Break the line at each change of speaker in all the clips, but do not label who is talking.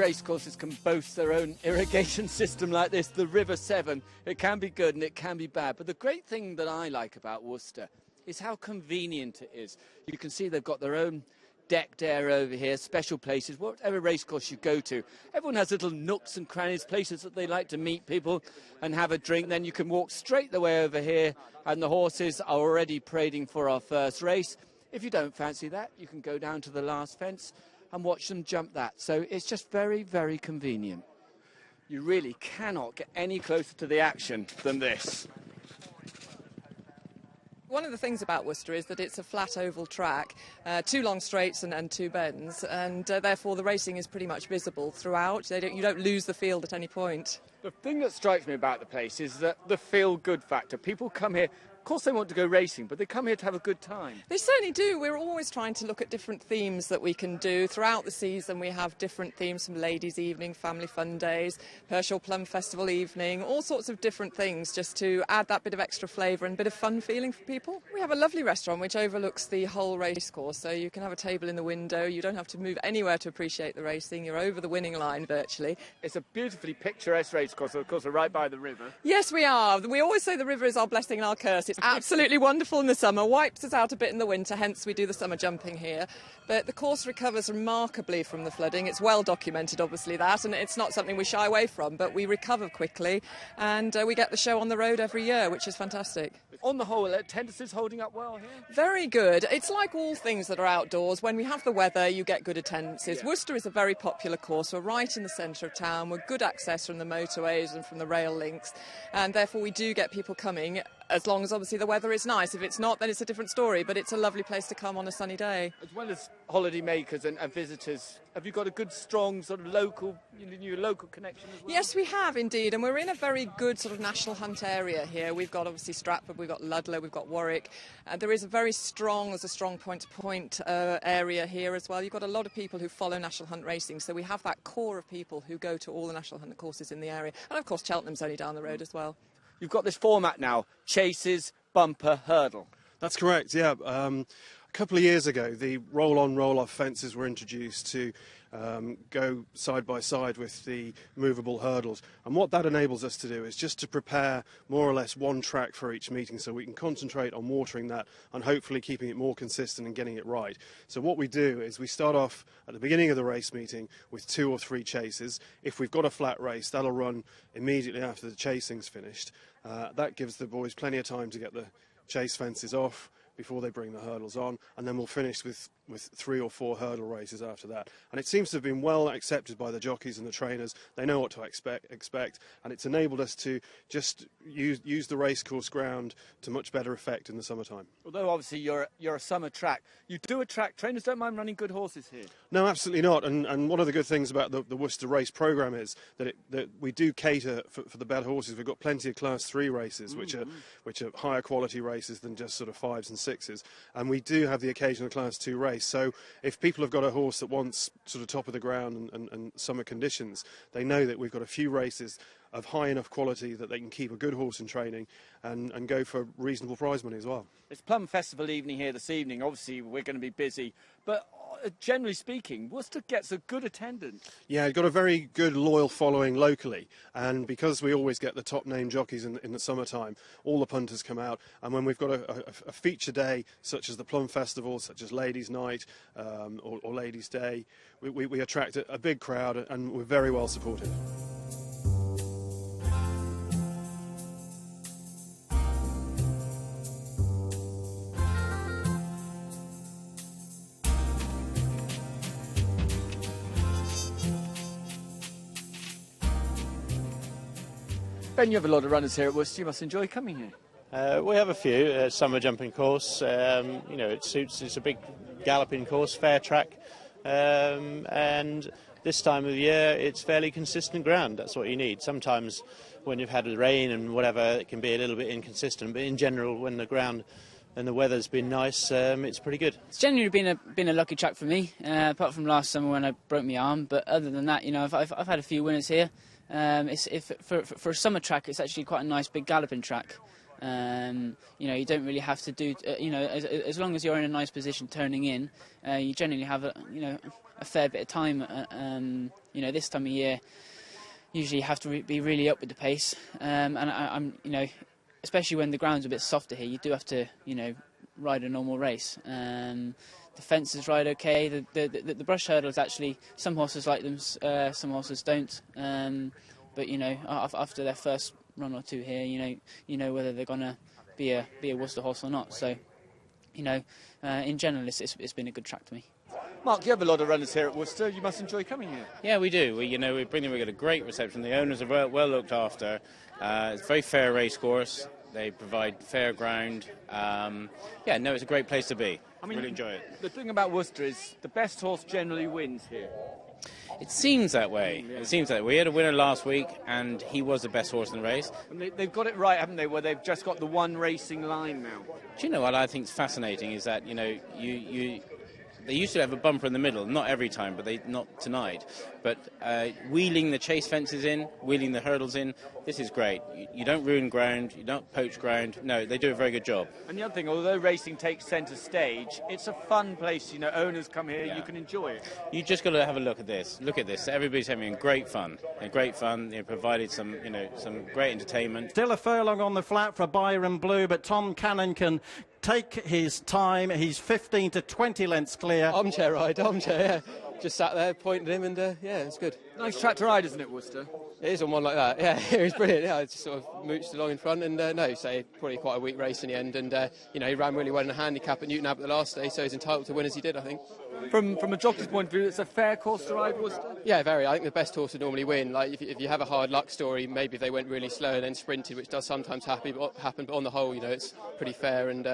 racecourses can boast their own irrigation system like this, the River Severn. It can be good and it can be bad. But the great thing that I like about Worcester is how convenient it is. You can see they've got their own decked area over here, special places, whatever racecourse you go to. Everyone has little nooks and crannies, places that they like to meet people and have a drink. Then you can walk straight the way over here and the horses are already parading for our first race. If you don't fancy that, you can go down to the last fence and watch them jump that. So it's just very, very convenient. You really cannot get any closer to the action than this.
One of the things about Worcester is that it's a flat oval track, 2 long straights and 2 bends, and therefore the racing is pretty much visible throughout. You don't lose the field at any point.
The thing that strikes me about the place is that the feel-good factor. People come here, of course they want to go racing, but they come here to have a good time.
They certainly do. We're always trying to look at different themes that we can do. Throughout the season we have different themes, from ladies' evening, family fun days, Pershore Plum Festival evening, all sorts of different things just to add that bit of extra flavour and bit of fun feeling for people. We have a lovely restaurant which overlooks the whole racecourse, so you can have a table in the window. You don't have to move anywhere to appreciate the racing. You're over the winning line virtually.
It's a beautifully picturesque racecourse. Of course, we're right by the river.
Yes, we are. We always say the river is our blessing and our curse. It's absolutely wonderful in the summer, wipes us out a bit in the winter, hence we do the summer jumping here. But the course recovers remarkably from the flooding. It's well documented, obviously, that, and it's not something we shy away from, but we recover quickly, and we get the show on the road every year, which is fantastic.
On the whole, attendance is holding up well here?
Very good. It's like all things that are outdoors. When we have the weather, you get good attendances.
Yeah.
Worcester is a very popular course. We're right in the centre of town. We're good access from the motorways and from the rail links, and therefore we do get people coming, as long as obviously the weather is nice. If it's not, then it's a different story, but it's a lovely place to come on a sunny day.
As well as holiday makers and visitors, have you got a good, strong sort of local connection as well?
Yes, we have indeed, and we're in a very good sort of national hunt area here. We've got obviously Stratford, we've got Ludlow, we've got Warwick. There is a strong point-to-point area here as well. You've got a lot of people who follow national hunt racing, so we have that core of people who go to all the national hunt courses in the area. And of course Cheltenham's only down the road as well.
You've got this format now, chases, bumper, hurdle.
That's correct, yeah. A couple of years ago, the roll-on, roll-off fences were introduced to go side by side with the movable hurdles. And what that enables us to do is just to prepare more or less one track for each meeting, so we can concentrate on watering that and hopefully keeping it more consistent and getting it right. So what we do is we start off at the beginning of the race meeting with 2 or 3 chases. If we've got a flat race, that'll run immediately after the chasing's finished. That gives the boys plenty of time to get the chase fences off before they bring the hurdles on, and then we'll finish with 3 or 4 hurdle races after that. And it seems to have been well accepted by the jockeys and the trainers. They know what to expect, and it's enabled us to just use the racecourse ground to much better effect in the summertime.
Although obviously you're a summer track, you do attract trainers. Don't mind running good horses here.
No, absolutely not. And one of the good things about the Worcester race programme is that we do cater for the better horses. We've got plenty of Class 3 races, which are higher quality races than just sort of 5s and 6s, and we do have the occasional Class 2 race. So if people have got a horse that wants sort of top of the ground and summer conditions, they know that we've got a few races of high enough quality that they can keep a good horse in training and go for reasonable prize money as well.
It's Plum Festival evening here this evening. Obviously we're going to be busy, but generally speaking, Worcester gets a good attendance. Yeah,
it's got a very good loyal following locally, and because we always get the top name jockeys in the summertime, all the punters come out, and when we've got a feature day such as the Plum Festival, such as Ladies' Night or Ladies' Day, we attract a big crowd, and we're very well supported.
Ben, you have a lot of runners here at Worcester. You must enjoy coming here.
We have a few. Summer jumping course. It suits. It's a big galloping course, fair track, and this time of the year it's fairly consistent ground. That's what you need. Sometimes when you've had the rain and whatever, it can be a little bit inconsistent. But in general, when the ground and the weather's been nice, it's pretty good.
It's genuinely been a lucky track for me, apart from last summer when I broke my arm. But other than that, I've had a few winners here. For a summer track, it's actually quite a nice big galloping track. You know, you don't really have to do, you know, as long as you're in a nice position turning in, you generally have a fair bit of time. You know, this time of year, usually you have to be really up with the pace, and I'm, you know, especially when the ground's a bit softer here, you do have to, you know, ride a normal race. The fences ride okay. The brush hurdles, actually, some horses like them, some horses don't. But you know, after their first run or two here, you know whether they're gonna be a Worcester horse or not. So, you know, in general, it's been a good track to me.
Mark, you have a lot of runners here at Worcester. You must enjoy coming here.
Yeah, we do. We get a great reception. The owners are well looked after. It's a very fair racecourse. They provide fair ground. Yeah, no, it's a great place to be. I mean, really enjoy it.
The thing about Worcester is the best horse generally wins here.
It seems that way.
Yeah.
It seems that we had a winner last week, and he was the best horse in the race.
And they've got it right, haven't they? Where they've just got the one racing line now.
Do you know what I think is fascinating is that they used to have a bumper in the middle, not every time, but not tonight. But wheeling the chase fences in, wheeling the hurdles in, this is great. You don't ruin ground, you don't poach ground. No, they do a very good job.
And the other thing, although racing takes centre stage, it's a fun place. You know, owners come here,
Yeah.
you can enjoy it.
You just got to have a look at this. Look at this. Everybody's having great fun. Great fun. They provided some great entertainment.
Still a furlong on the flat for Byron Blue, but Tom Cannon can take his time. He's 15 to 20 lengths clear.
Armchair ride, yeah. Just sat there, pointed him, and yeah, it's good.
Nice track to ride, isn't it, Worcester?
It is on one like that, yeah. It was brilliant, yeah. I just sort of mooched along in front, and probably quite a weak race in the end. And, he ran really well in a handicap at Newton Abbot the last day, so he's entitled to win as he did, I think.
From a jockey's point of view, it's a fair course to ride, Worcester?
Yeah, very. I think the best horse would normally win. Like, if you have a hard luck story, maybe if they went really slow and then sprinted, which does sometimes happen, but on the whole, it's pretty fair and,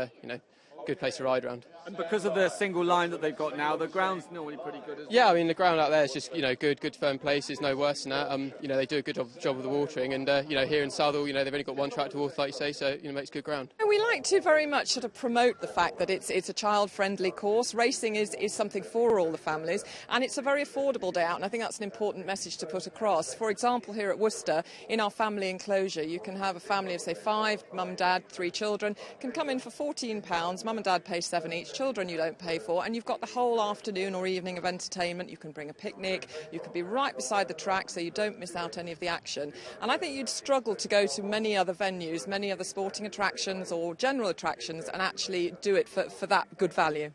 good place to ride around.
And because of the single line that they've got now, the ground's normally pretty good as well.
Yeah, I mean, the ground out there is just, good firm places, no worse than that. They do a good job of the watering, and, here in Southall, they've only got one track to water, like you say, so, makes good ground.
We like to very much sort of promote the fact that it's a child-friendly course. Racing is something for all the families, and it's a very affordable day out, and I think that's an important message to put across. For example, here at Worcester, in our family enclosure, you can have a family of, say, 5, mum, dad, 3 children, can come in for £14, mum and dad pay 7 each, children you don't pay for, and you've got the whole afternoon or evening of entertainment. You can bring a picnic, you can be right beside the track so you don't miss out any of the action. And I think you'd struggle to go to many other venues, many other sporting attractions or general attractions and actually do it for that good value.